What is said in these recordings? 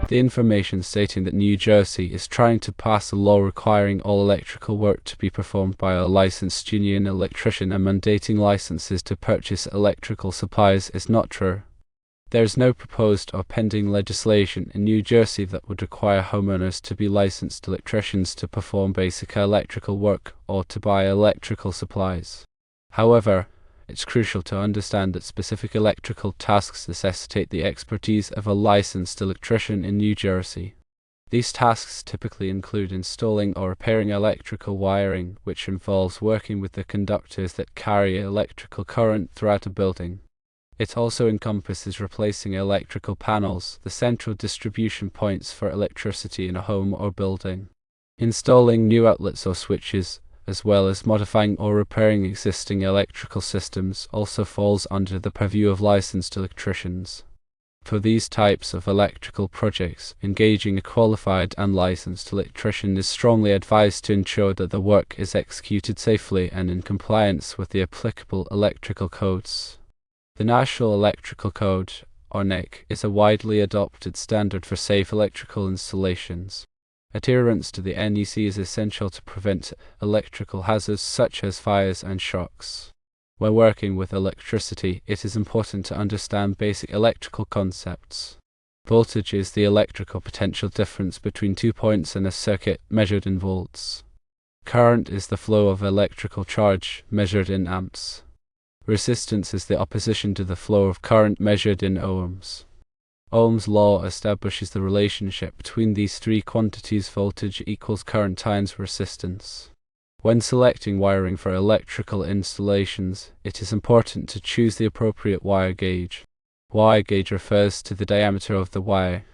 The information stating that New Jersey is trying to pass a law requiring all electrical work to be performed by a licensed union electrician and mandating licenses to purchase electrical supplies is not true. There is no proposed or pending legislation in New Jersey that would require homeowners to be licensed electricians to perform basic electrical work or to buy electrical supplies. However, it's crucial to understand that specific electrical tasks necessitate the expertise of a licensed electrician in New Jersey. These tasks typically include installing or repairing electrical wiring, which involves working with the conductors that carry electrical current throughout a building. It also encompasses replacing electrical panels, the central distribution points for electricity in a home or building, installing new outlets or switches, as well as modifying or repairing existing electrical systems, also falls under the purview of licensed electricians. For these types of electrical projects, engaging a qualified and licensed electrician is strongly advised to ensure that the work is executed safely and in compliance with the applicable electrical codes. The National Electrical Code, or NEC, is a widely adopted standard for safe electrical installations. Adherence to the NEC is essential to prevent electrical hazards such as fires and shocks. When working with electricity, it is important to understand basic electrical concepts. Voltage is the electrical potential difference between 2 points in a circuit, measured in volts. Current is the flow of electrical charge, measured in amps. Resistance is the opposition to the flow of current, measured in ohms. Ohm's law establishes the relationship between these three quantities: voltage equals current times resistance. When selecting wiring for electrical installations, it is important to choose the appropriate wire gauge. Wire gauge refers to the diameter of the wire,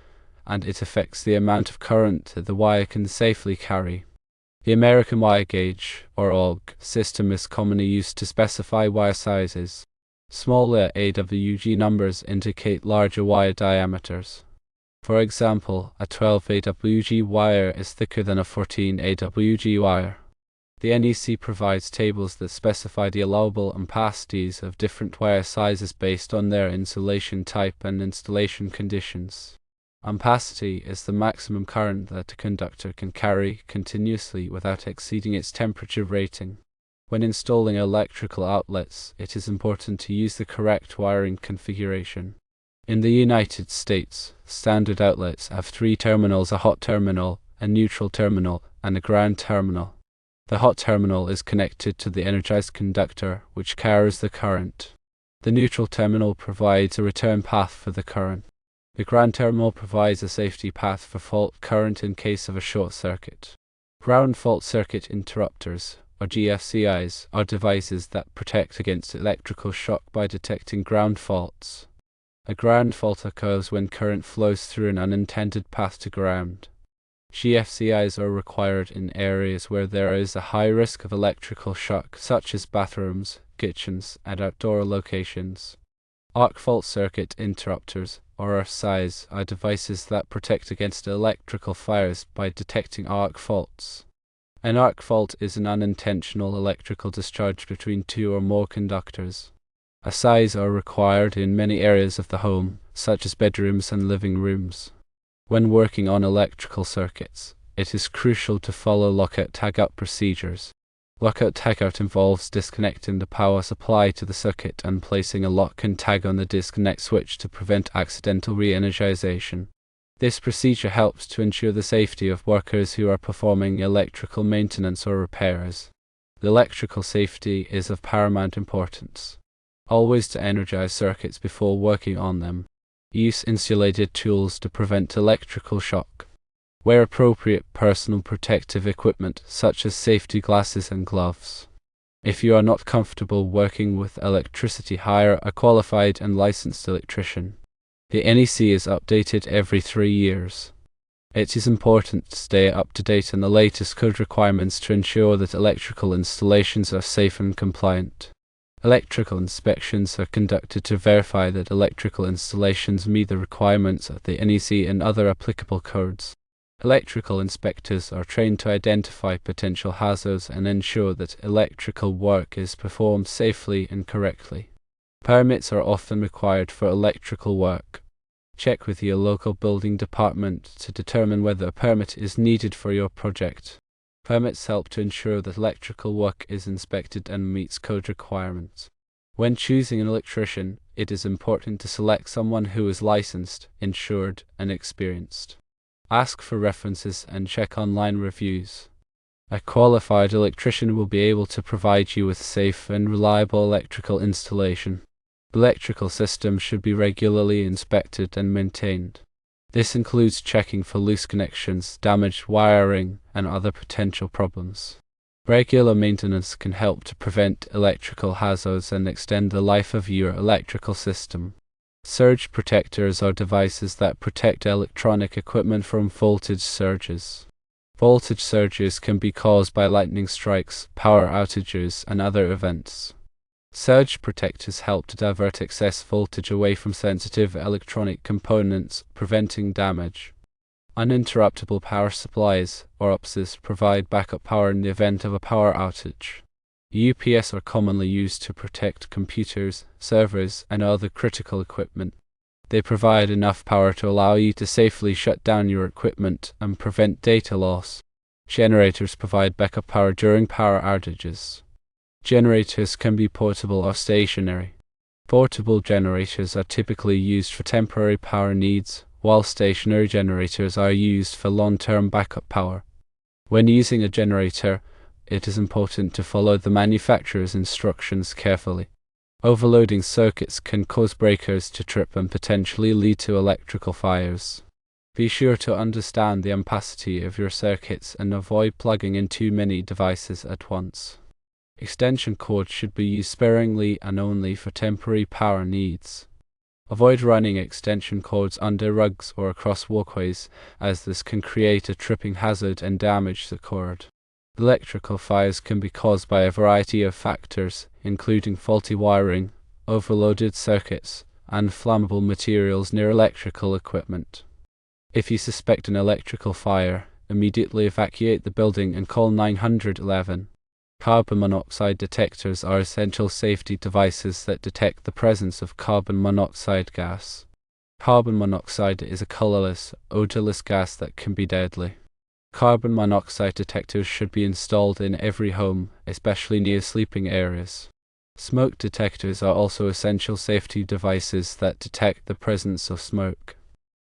and it affects the amount of current that the wire can safely carry. The American wire gauge, or AWG, system is commonly used to specify wire sizes. Smaller AWG numbers indicate larger wire diameters. For example, a 12 AWG wire is thicker than a 14 AWG wire. The NEC provides tables that specify the allowable ampacities of different wire sizes based on their insulation type and installation conditions. Ampacity is the maximum current that a conductor can carry continuously without exceeding its temperature rating. When installing electrical outlets, it is important to use the correct wiring configuration. In the United States, standard outlets have 3 terminals: a hot terminal, a neutral terminal, and a ground terminal. The hot terminal is connected to the energized conductor, which carries the current. The neutral terminal provides a return path for the current. The ground terminal provides a safety path for fault current in case of a short circuit. Ground fault circuit interrupters, or GFCIs, are devices that protect against electrical shock by detecting ground faults. A ground fault occurs when current flows through an unintended path to ground. GFCIs are required in areas where there is a high risk of electrical shock, such as bathrooms, kitchens, and outdoor locations. Arc fault circuit interrupters, or RFCIs, are devices that protect against electrical fires by detecting arc faults. An arc fault is an unintentional electrical discharge between 2 or more conductors. RFCIs are required in many areas of the home, such as bedrooms and living rooms. When working on electrical circuits, it is crucial to follow lockout-tagout procedures. Lockout-tagout involves disconnecting the power supply to the circuit and placing a lock and tag on the disconnect switch to prevent accidental re-energization. This procedure helps to ensure the safety of workers who are performing electrical maintenance or repairs. The electrical safety is of paramount importance. Always to energize circuits before working on them. Use insulated tools to prevent electrical shock. Wear appropriate personal protective equipment such as safety glasses and gloves. If you are not comfortable working with electricity, hire a qualified and licensed electrician. The NEC is updated every 3 years. It is important to stay up to date on the latest code requirements to ensure that electrical installations are safe and compliant. Electrical inspections are conducted to verify that electrical installations meet the requirements of the NEC and other applicable codes. Electrical inspectors are trained to identify potential hazards and ensure that electrical work is performed safely and correctly. Permits are often required for electrical work. Check with your local building department to determine whether a permit is needed for your project. Permits help to ensure that electrical work is inspected and meets code requirements. When choosing an electrician, it is important to select someone who is licensed, insured, and experienced. Ask for references and check online reviews. A qualified electrician will be able to provide you with safe and reliable electrical installation. Electrical systems should be regularly inspected and maintained. This includes checking for loose connections, damaged wiring, and other potential problems. Regular maintenance can help to prevent electrical hazards and extend the life of your electrical system. Surge protectors are devices that protect electronic equipment from voltage surges. Voltage surges can be caused by lightning strikes, power outages, and other events. Surge protectors help to divert excess voltage away from sensitive electronic components, preventing damage. Uninterruptible power supplies, or UPSs, provide backup power in the event of a power outage. UPS are commonly used to protect computers, servers, and other critical equipment. They provide enough power to allow you to safely shut down your equipment and prevent data loss. Generators provide backup power during power outages. Generators can be portable or stationary. Portable generators are typically used for temporary power needs, while stationary generators are used for long-term backup power. When using a generator, it is important to follow the manufacturer's instructions carefully. Overloading circuits can cause breakers to trip and potentially lead to electrical fires. Be sure to understand the ampacity of your circuits and avoid plugging in too many devices at once. Extension cords should be used sparingly and only for temporary power needs. Avoid running extension cords under rugs or across walkways, as this can create a tripping hazard and damage the cord. Electrical fires can be caused by a variety of factors, including faulty wiring, overloaded circuits, and flammable materials near electrical equipment. If you suspect an electrical fire, immediately evacuate the building and call 911. Carbon monoxide detectors are essential safety devices that detect the presence of carbon monoxide gas. Carbon monoxide is a colorless, odorless gas that can be deadly. Carbon monoxide detectors should be installed in every home, especially near sleeping areas. Smoke detectors are also essential safety devices that detect the presence of smoke.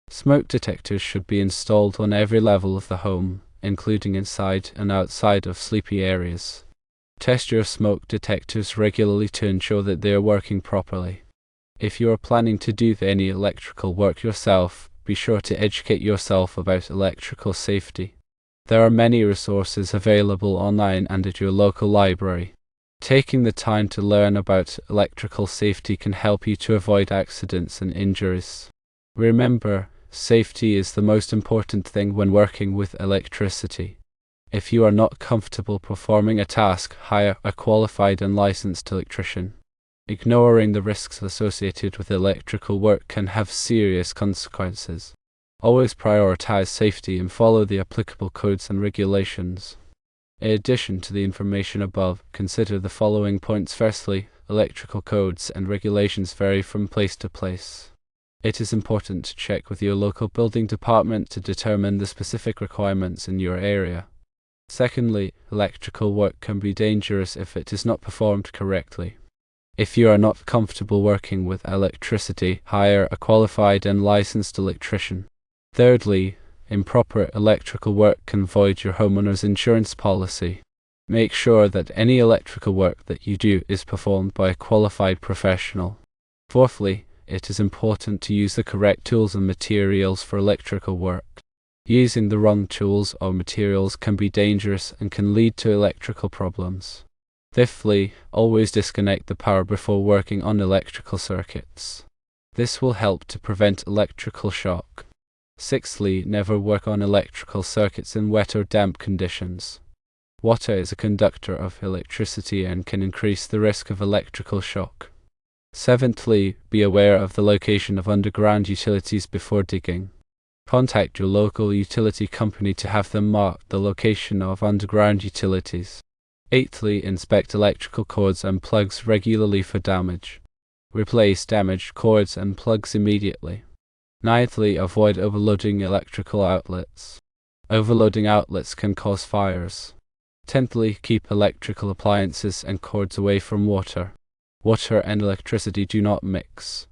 Smoke detectors should be installed on every level of the home, including inside and outside of sleepy areas. Test your smoke detectors regularly to ensure that they are working properly. If you are planning to do any electrical work yourself, be sure to educate yourself about electrical safety. There are many resources available online and at your local library. Taking the time to learn about electrical safety can help you to avoid accidents and injuries. Remember, safety is the most important thing when working with electricity. If you are not comfortable performing a task, hire a qualified and licensed electrician. Ignoring the risks associated with electrical work can have serious consequences. Always prioritize safety and follow the applicable codes and regulations. In addition to the information above, consider the following points. Firstly, electrical codes and regulations vary from place to place. It is important to check with your local building department to determine the specific requirements in your area. Secondly, electrical work can be dangerous if it is not performed correctly. If you are not comfortable working with electricity, hire a qualified and licensed electrician. Thirdly, improper electrical work can void your homeowner's insurance policy. Make sure that any electrical work that you do is performed by a qualified professional. Fourthly, it is important to use the correct tools and materials for electrical work. Using the wrong tools or materials can be dangerous and can lead to electrical problems. Fifthly, always disconnect the power before working on electrical circuits. This will help to prevent electrical shock. Sixthly, never work on electrical circuits in wet or damp conditions. Water is a conductor of electricity and can increase the risk of electrical shock. Seventhly, be aware of the location of underground utilities before digging. Contact your local utility company to have them mark the location of underground utilities. Eighthly, inspect electrical cords and plugs regularly for damage. Replace damaged cords and plugs immediately. Ninthly, avoid overloading electrical outlets. Overloading outlets can cause fires. 10thly, keep electrical appliances and cords away from water. Water and electricity do not mix.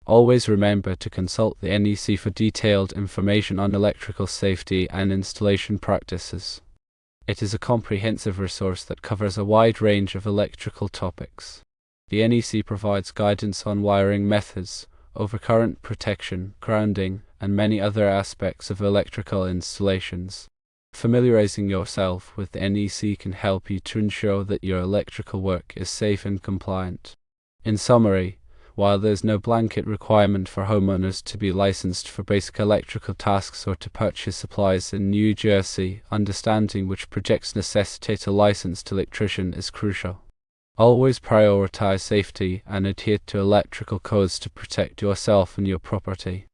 Always remember to consult the NEC for detailed information on electrical safety and installation practices. It is a comprehensive resource that covers a wide range of electrical topics. The NEC provides guidance on wiring methods, overcurrent protection, grounding, and many other aspects of electrical installations. Familiarizing yourself with the NEC can help you to ensure that your electrical work is safe and compliant. In summary, while there is no blanket requirement for homeowners to be licensed for basic electrical tasks or to purchase supplies in New Jersey, understanding which projects necessitate a licensed electrician is crucial. Always prioritize safety and adhere to electrical codes to protect yourself and your property.